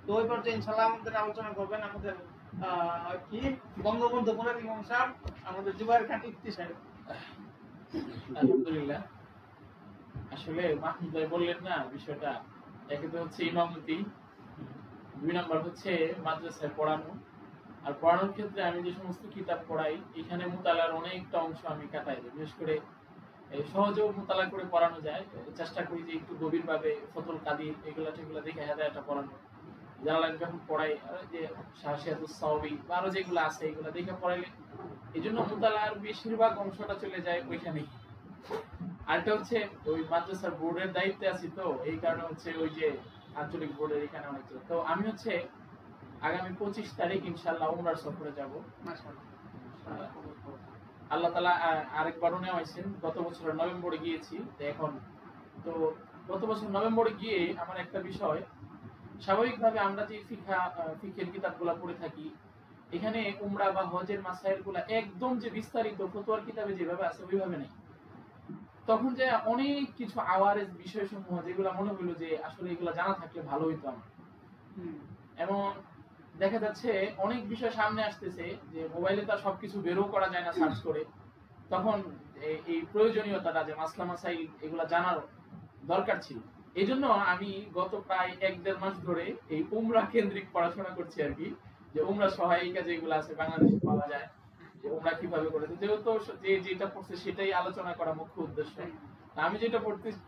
তো ওই পর্যায়ে ইনশাআল্লাহ আমাদের আলোচনা করবেন আমাদের কি বঙ্গবন্ধু পুনর্মীমাংসা আমাদের জুবাইর খান ইফতি সাহেব। আলহামদুলিল্লাহ। আসলে মাহমুদ ভাই বললেন না বিষয়টা, একে তো হচ্ছে ইমামতি, 2 নাম্বার হচ্ছে মাদ্রাসায় পড়ানো। আর পড়ানোর ক্ষেত্রে আমি যে সমস্ত কিতাব পড়াই এখানে মুতালার অনেকটা অংশ আমি কাটাই দিই। বিশেষ করে সহজেও মুতালা করে পড়ানো যায়, চেষ্টা করি যে একটু গভীরভাবে ফতুল কাদির এগুলা টেগুলা দেখে হেদায়েতটা পড়ানো। জালালাইন যখন পড়াই যে শাহসিয়াতুস সাওবি বা আরো যেগুলো আছে এগুলা দেখে পড়াইলে এই জন্য মুতালার বেশিরভাগ অংশটা চলে যায় ওইখানেই। আরেকটা হচ্ছে ওই মাদ্রাসার বোর্ডের দায়িত্বে আছি, তো এই কারণে হচ্ছে ওই যে আঞ্চলিক বোর্ডের এখানে অনেক তো আমি হচ্ছে আগামী 25 তারিখ ইনশাআল্লাহ উমরার সফরে যাব। মাশাআল্লাহ। আল্লাহ তাআলা আরেকবারও নেওয়াইছেন। গত বছর নভেম্বরে গিয়েছি। এখন তো গত বছর নভেম্বরে গিয়ে আমার একটা বিষয়, স্বাভাবিকভাবে আমরা যে ফিকহের কিতাবগুলো পড়ে থাকি এখানে উমরা বা হজের মাসাইলগুলো একদম যে বিস্তারিত ফতোয়ার কিতাবে যেভাবে আছে ওইভাবে নেই। তখন যে অনেক কিছু আওয়ারেজ বিষয়সমূহ যেগুলো মনে হইলো যে আসলে এগুলো জানা থাকলে ভালো হইতো আমার। এবং দেখা যাচ্ছে অনেক বিষয় সামনে আসতেছে যে মোবাইলে তো সবকিছু বেরও করা যায় না সার্চ করে। তখন এই প্রয়োজনীয়তাটা যে মাসলা মাসাইল এগুলা জানার দরকার ছিল। এই জন্য আমি গত প্রায় 1-1.5 মাস ধরে এই উমরা কেন্দ্রিক পড়াশোনা করছি আর কি, যে উমরা সহায়িকা যেগুলো আছে বাংলাদেশে পাওয়া যায়, যে উমরা কিভাবে করেছে, যেহেতু যে যেটা পড়ছে সেটাই আলোচনা করা মুখ্য উদ্দেশ্য। আমি যেটা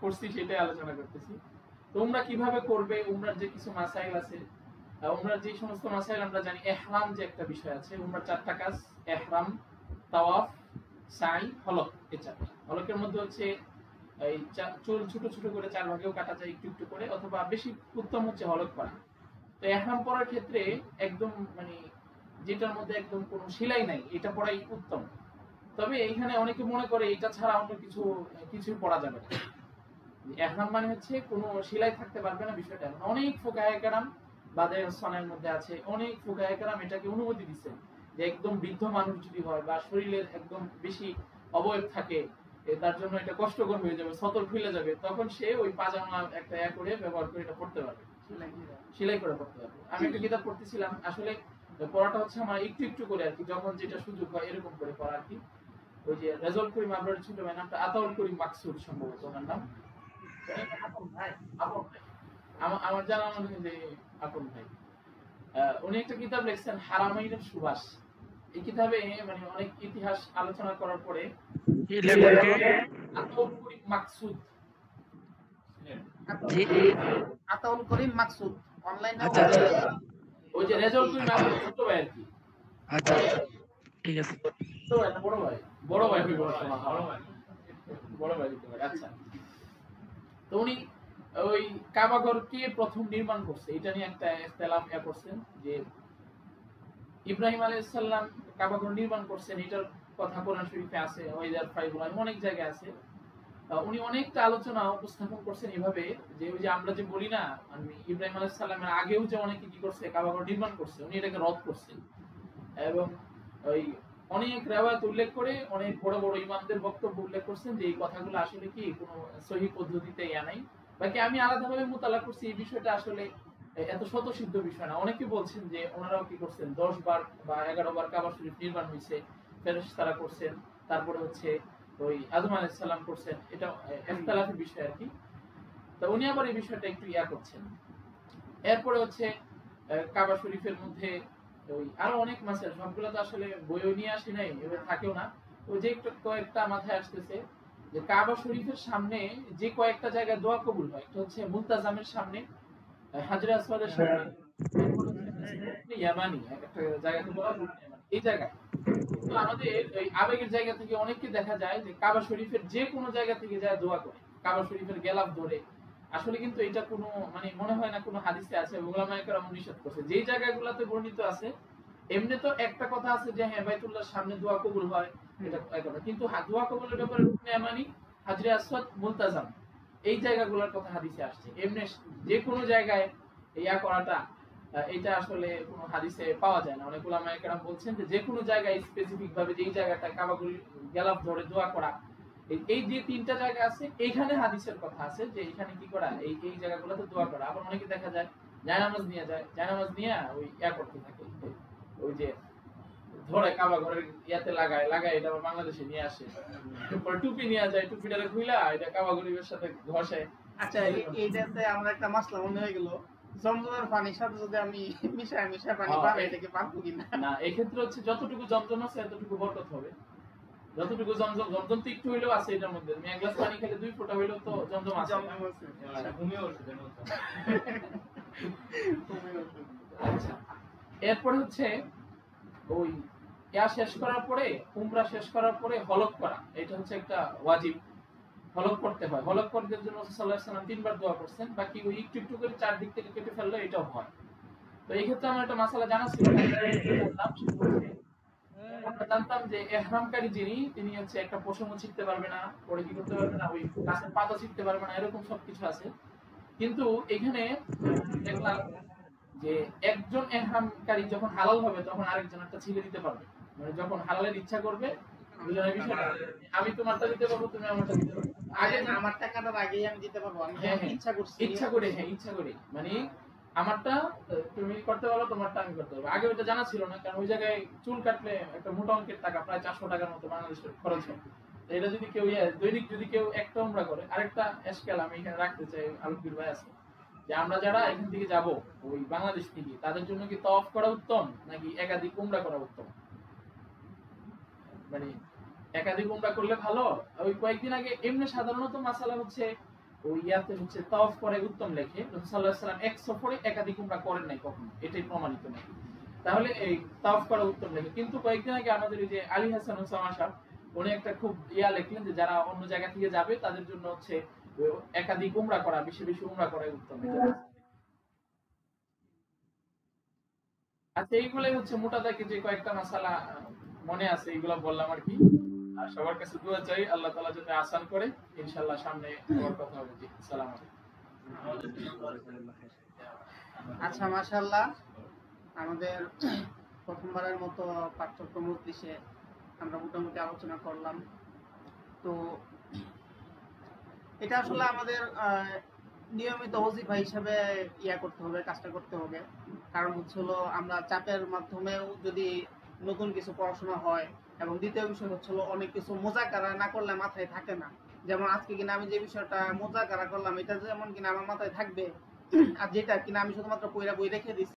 পড়ছি সেটাই আলোচনা করতেছি। তো উমরা কিভাবে করবে, উমরার যে কিছু মাসাইল আছে, উমরার যে সমস্ত মাসাইল আমরা জানি, ইহরাম যে একটা বিষয় আছে, উমরার 4টা কাজ, ইহরাম, তাওয়াফ, সাই, হলক। এই 4টা হলকের মধ্যে হচ্ছে এই চুল ছোট ছোট করে 4 ভাগেও কাটা যায় একটু একটু করে, অথবা বেশি উত্তম হচ্ছে হলক করা। তো ইহরাম পরার ক্ষেত্রে একদম মানে যেটার মধ্যে একদম কোনো সেলাই নাই এটা পরাই উত্তম। তবে এইখানে অনেকে মনে করে এটা ছাড়া অন্য কিছুই পরা যাবে না। ইহরাম মানে হচ্ছে কোনো সেলাই থাকতে পারবে না, বিষয়টা অনেক ফুকাহায়ে কেরাম বাদে সনের মধ্যে আছে, অনেক ফুকাহায়ে কেরাম এটাকে অনুমতি দিচ্ছেন যে একদম বৃদ্ধ মানুষ যদি হয় বা শরীরের একদম বেশি অবয়ব থাকে, তার জন্য এটা কষ্টকর হয়ে যাবে, সতর খুলে যাবে, তখন সে ওই পাজামা একটা করে ব্যবহার করে এটা পড়তে পারবে, সেলাই করে পড়তে পারবে। আমি একটা কিতাব পড়তেছিলাম, আসলে পড়াটা হচ্ছে আমার একটু একটু করে আর কি, যখন যেটা সুযোগ হয় এরকম করে পড়া আর কি। ওই যে রেজাউল করিম আবরার ছিল নামটা, আতাউল করিম মাকসুদ সম্ভবত ওনার নাম। আমার জানা মনে যে আপন ভাই, উনি একটা কিতাব লিখছেন হারামাইনের সুবাস। এই কিতাবে মানে অনেক ইতিহাস আলোচনা করার পরে আতাউল করিম মাকসুদ, আতাউল করিম মাকসুদ অনলাইনে ওই যে রেজাউল করিম আবরার ছোট ভাই আর কি। আচ্ছা ঠিক আছে, তো একটা বড় ভাই, বড় ভাই হইব, বড় ভাই দিতে পারে। আচ্ছা, তো উনি ওই কাবাঘর কে প্রথম নির্মাণ করছে এটা নিয়ে একটা ইখতিলাফ করছেন, যে ইব্রাহিম আলাইহিস সালাম কাবাঘর নির্মাণ করছেন, এটার কথা কোরআন শরীফে আছে, ওয়াইদার ফাইবুলাহ অনেক জায়গায় আছে। উনি অনেকটা আলোচনা উপস্থাপন করছেন এভাবে যে ওই যে আমরা যে বলি না ইব্রাহিম আলাইহিস সালামের আগেও যে অনেকে কি করছে কাবাঘর নির্মাণ করছে, উনি এটাকে রদ করছেন। এবং ওই অনেক রিওয়ায়াত উল্লেখ করে অনেক বড় বড় ইমামদের বক্তব্য উল্লেখ করছেন যে এই কথাগুলো আসলে কি কোনো সহিহ পদ্ধতিতে নাই। বাকি আমি আলাদাভাবে মুতালা করছি, এই বিষয়টা আসলে এত স্বতঃসিদ্ধ বিষয় না। অনেকে বলছেন যে ওনারাও কি করছেন 10 বার বা 11 বার কাবা শরীফ নির্মাণ হয়েছে, ফেরেশতারা করছেন, তারপরে হচ্ছে ওই আদম আলাইহিস সালাম করছেন, এটা ইখতিলাফের বিষয় আর কি। তো উনি আবার এই বিষয়টা একটু করছেন। এরপরে হচ্ছে কাবা শরীফের মধ্যে ওই আরো অনেক মাসের, সবগুলো তো আসলে বইও নিয়ে আসি নাই, এবার থাকেও না। ওই যে একটু কয়েকটা মাথায় আসতেছে যে কাবা শরীফের সামনে যে কয়েকটা জায়গায় দোয়া কবুল হয়, একটা হচ্ছে মুলতাজামের সামনে, হাজরে আসওয়াদের সামনে, ইয়ামানি একটা জায়গাকে বলা হয় ইয়ামানি, এই জায়গায়। তো আমাদের এই আবেগের জায়গা থেকে অনেককে দেখা যায় যে কাবা শরীফের যে কোনো জায়গা থেকে যায় দোয়া করে, কাবা শরীফের গেলাফ ধরে। আসলে কিন্তু এটা কোনো মানে মনে হয় না কোনো হাদিসে আছে, উলামায়ে কেরাম নিষেধ করছে। যেই জায়গাগুলোতে বর্ণিত আছে এমনি তো একটা কথা আছে যে হ্যাঁ বাইতুল্লাহর সামনে দোয়া কবুল হয়, এটা কথা, কিন্তু দোয়া কবুলের ব্যাপারে রুকনে ইয়ামানি, হাজরে আসওয়াদ, মুলতাজাম এই জায়গাগুলোর কথা হাদিসে আসছে। এমনি যে কোনো জায়গায় ইয়া করাটা এটা আসলে কোনো হাদিসে পাওয়া যায় না। অনেক উলামায়ে কেরাম বলছেন যে যে কোনো জায়গায় স্পেসিফিক ভাবে যেই জায়গাটা কাবাগুল গেলাফ ধরে দোয়া করা, এই যে 3টা জায়গা আছে এইখানে হাদিসের কথা আছে যে এখানে কি করা, এই এই জায়গাগুলোতে দোয়া করা। আবার অনেকে দেখা যায় জায়নামাজ নিয়ে যায়, জায়নামাজ নিয়ে ওই ইয়া করতে থাকে, ওই যে ধরে কাবা ঘরের ইয়াতে লাগায় এটা আবার বাংলাদেশে নিয়ে আসে, পরে টুপি নিয়ে যায়, টুপিটারে খুইলা এটা কাবা ঘরের সাথে ঘষে। আচ্ছা, এইটাতে আমার একটা মাসলা মনে হয়ে গেল, জমজমের পানির সাথে যদি আমি মিশায় পানি পার এটাকে পারবো কিনা? না, এক্ষেত্রে হচ্ছে যতটুকু জমজম আছে এতটুকু বরকত হবে। যতটুকু জমজম তো একটু হইলেও আছে এটার মধ্যে, তুমি এক গ্লাস পানি খেলে 2 ফোঁটা হইলেও তো জমজম আছে। জমজম আছে। আচ্ছা, এরপরে হচ্ছে ওই ইয়া শেষ করার পরে, উমরা শেষ করার পরে হলক করা, এটা হচ্ছে একটা ওয়াজিব। হলক করতে হয়, হলক করতে জন্য রাসূল সাল্লাল্লাহু আলাইহি ওয়াসাল্লাম 3 বার দোয়া করছেন, বাকি ওই একটু একটু করে চারদিক থেকে কেটে ফেললে এটাও হয়। তো এই ক্ষেত্রে আমার একটা মাসালা জানা ছিল না, জানলাম সেটা হচ্ছে, আমরা জানতাম যে ইহরামকারী যিনি, তিনি হচ্ছে একটা পশমও ছিঁড়তে পারবে না, পরে কি করতে পারবে না, ওই গাছের পাতা ছিঁড়তে পারবে না, এরকম সবকিছু আছে। কিন্তু এখানে দেখলাম যে একজন ইহরামকারী যখন হালাল হবে তখন আরেকজন একটা ছিঁড়ে দিতে পারবে, মানে যখন হালালের ইচ্ছা করবে দুজনের বিষয়, আমি তোমারটা দিতে পারবো, তুমি আমারটা দিতে পারবে। আগে না, আমার টাকাটার আগেই আমি দিতে পারবো, আমি ইচ্ছা করছি, ইচ্ছা করে মানে আমারটা তুমি করতে পারো, তোমারটা আমি করতে পারবো। আগে ওটা জানা ছিল না, কারণ ওই জায়গায় চুল কাটলে একটা মোটা অঙ্কের টাকা, প্রায় 400 টাকার মতো বাংলাদেশের খরচ হয়। তো এটা যদি কেউ দৈনিক যদি কেউ একটা উমরা করে, আরেকটা এশকাল আমি এখানে রাখতে চাই, আলমগীর ভাই আছে, যে আমরা যারা এখান থেকে যাব ওই বাংলাদেশ থেকে, তাদের জন্য কি তওয়াফ করা উত্তম নাকি একাধিক উমরা করা উত্তম? মানে একাধিক উমরা করলে ভালো? ওই কয়েকদিন আগে এমনি সাধারণত মাসালা হচ্ছে ওই ইয়াতে হচ্ছে তাওয়াফ করে উত্তম লেখে, রাসূল সাল্লাল্লাহু আলাইহি ওয়াসাল্লাম এক সফরে একাধিক উমরা করেন নাই কখনো, এটাই প্রমাণিত নাই। তাহলে এই তাওয়াফ করা উত্তম লেখে। কিন্তু কয়েকদিন আগে আমাদের এই যে আলী হাসান ওসামা সাহেব, উনি একটা খুব ইয়া লিখলেন যে যারা অন্য জায়গা থেকে যাবে তাদের জন্য হচ্ছে একাধিক উমরা করা, বেশি বেশি উমরা করাই উত্তম। আচ্ছা, এইগুলাই হচ্ছে মোটা দাগে যে কয়েকটা মাসালা মনে আছে, এগুলো বললাম আর কি। আর সবার কাছে দোয়া চাই আল্লাহ তাআলা যাতে আসান করে, ইনশাআল্লাহ সামনে আবার কথা হবে। জি, আসসালামু আলাইকুম। আচ্ছা, মাশাআল্লাহ, আমাদের প্রথমবারের মতো পার্থক্য মজলিসে আমরা মোটামুটি আলোচনা করলাম। তো এটা আসলে আমাদের নিয়মিত ওজিফা হিসাবে করতে হবে, কাজটা করতে হবে। কারণ হচ্ছে হলো আমরা চাপের মাধ্যমেও যদি নতুন কিছু পড়াশোনা হয়, এবং দ্বিতীয় বিষয় হচ্ছে হলো অনেক কিছু মোজাকারা না করলে মাথায় থাকে না। যেমন আজকে কিনা আমি যে বিষয়টা মোজাকারা করলাম, এটা যেমন কিনা আমার মাথায় থাকবে, আর যেটা কিনা আমি শুধুমাত্র পড়া বই রেখে দিচ্ছি